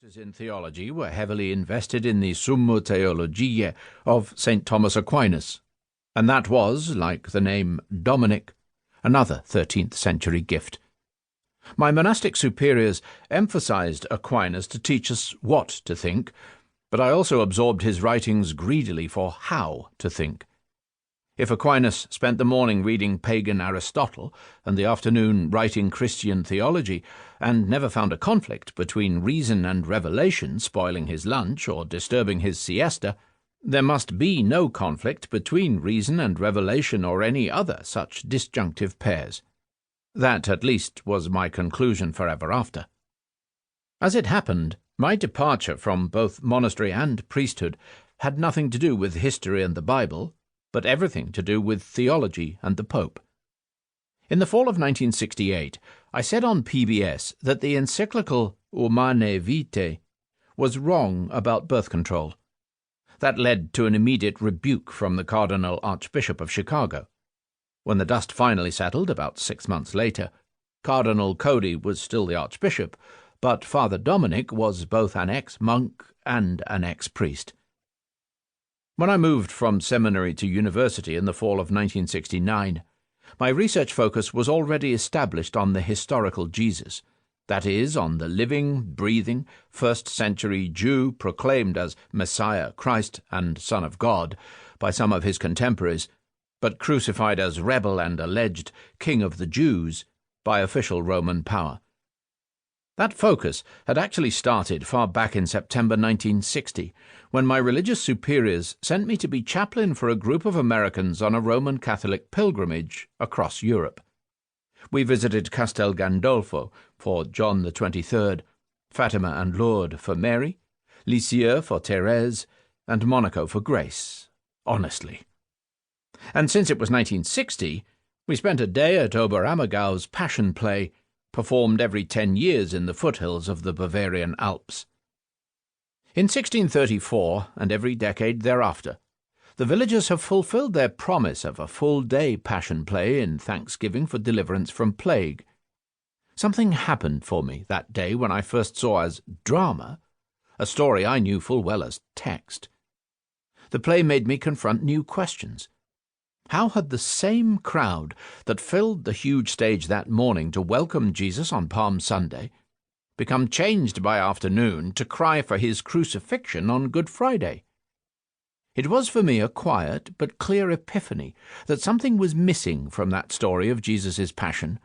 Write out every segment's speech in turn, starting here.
characters in theology were heavily invested in the Summa Theologiae of St. Thomas Aquinas, and that was, like the name Dominic, another 13th century gift. My monastic superiors emphasized Aquinas to teach us what to think, but I also absorbed his writings greedily for how to think. If Aquinas spent the morning reading pagan Aristotle and the afternoon writing Christian theology, and never found a conflict between reason and revelation spoiling his lunch or disturbing his siesta, there must be no conflict between reason and revelation or any other such disjunctive pairs. That, at least, was my conclusion forever after. As it happened, my departure from both monastery and priesthood had nothing to do with history and the Bible, but everything to do with theology and the Pope. In the fall of 1968, I said on PBS that the encyclical Humanae Vitae was wrong about birth control. That led to an immediate rebuke from the Cardinal Archbishop of Chicago. When the dust finally settled, about 6 months later, Cardinal Cody was still the Archbishop, but Father Dominic was both an ex-monk and an ex-priest. When I moved from seminary to university in the fall of 1969, my research focus was already established on the historical Jesus, that is, on the living, breathing, first-century Jew proclaimed as Messiah, Christ, and Son of God by some of his contemporaries, but crucified as rebel and alleged King of the Jews by official Roman power. That focus had actually started far back in September 1960, when my religious superiors sent me to be chaplain for a group of Americans on a Roman Catholic pilgrimage across Europe. We visited Castel Gandolfo for John the 23rd, Fatima and Lourdes for Mary, Lisieux for Thérèse, and Monaco for Grace, honestly. And since it was 1960, we spent a day at Oberammergau's Passion Play, performed every 10 years in the foothills of the Bavarian Alps. In 1634, and every decade thereafter, the villagers have fulfilled their promise of a full-day Passion Play in thanksgiving for deliverance from plague. Something happened for me that day when I first saw as drama a story I knew full well as text. The play made me confront new questions. How had the same crowd that filled the huge stage that morning to welcome Jesus on Palm Sunday become changed by afternoon to cry for his crucifixion on Good Friday? It was for me a quiet but clear epiphany that something was missing from that story of Jesus' passion.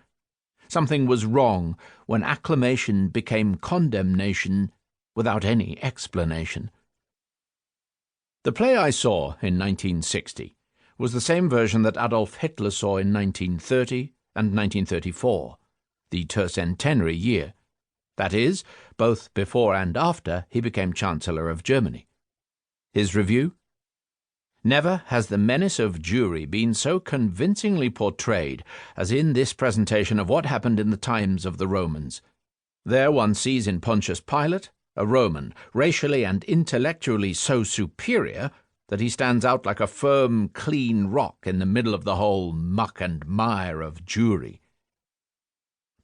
Something was wrong when acclamation became condemnation without any explanation. The play I saw in 1960 was the same version that Adolf Hitler saw in 1930 and 1934, the tercentenary year. That is, both before and after he became Chancellor of Germany. His review? Never has the menace of Jewry been so convincingly portrayed as in this presentation of what happened in the times of the Romans. There one sees in Pontius Pilate a Roman, racially and intellectually so superior that he stands out like a firm, clean rock in the middle of the whole muck and mire of Jewry.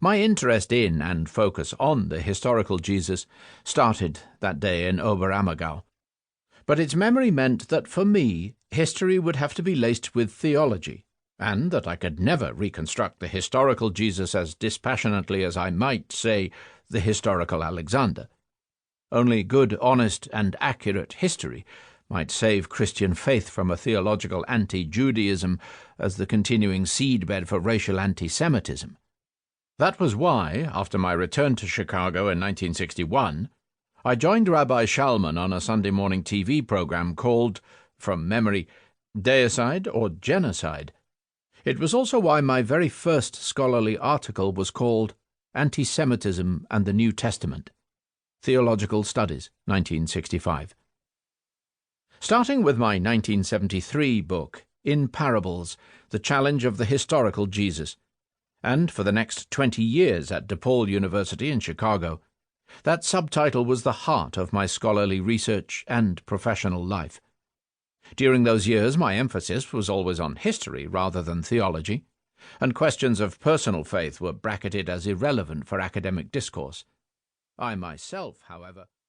My interest in and focus on the historical Jesus started that day in Oberammergau. But its memory meant that for me, history would have to be laced with theology, and that I could never reconstruct the historical Jesus as dispassionately as I might, say, the historical Alexander. Only good, honest, and accurate history might save Christian faith from a theological anti-Judaism as the continuing seedbed for racial anti-Semitism. That was why, after my return to Chicago in 1961, I joined Rabbi Shalman on a Sunday morning TV program called, from memory, Deicide or Genocide. It was also why my very first scholarly article was called Anti-Semitism and the New Testament, Theological Studies, 1965. Starting with my 1973 book, In Parables, The Challenge of the Historical Jesus, and for the next 20 years at DePaul University in Chicago, that subtitle was the heart of my scholarly research and professional life. During those years, my emphasis was always on history rather than theology, and questions of personal faith were bracketed as irrelevant for academic discourse. I myself, however,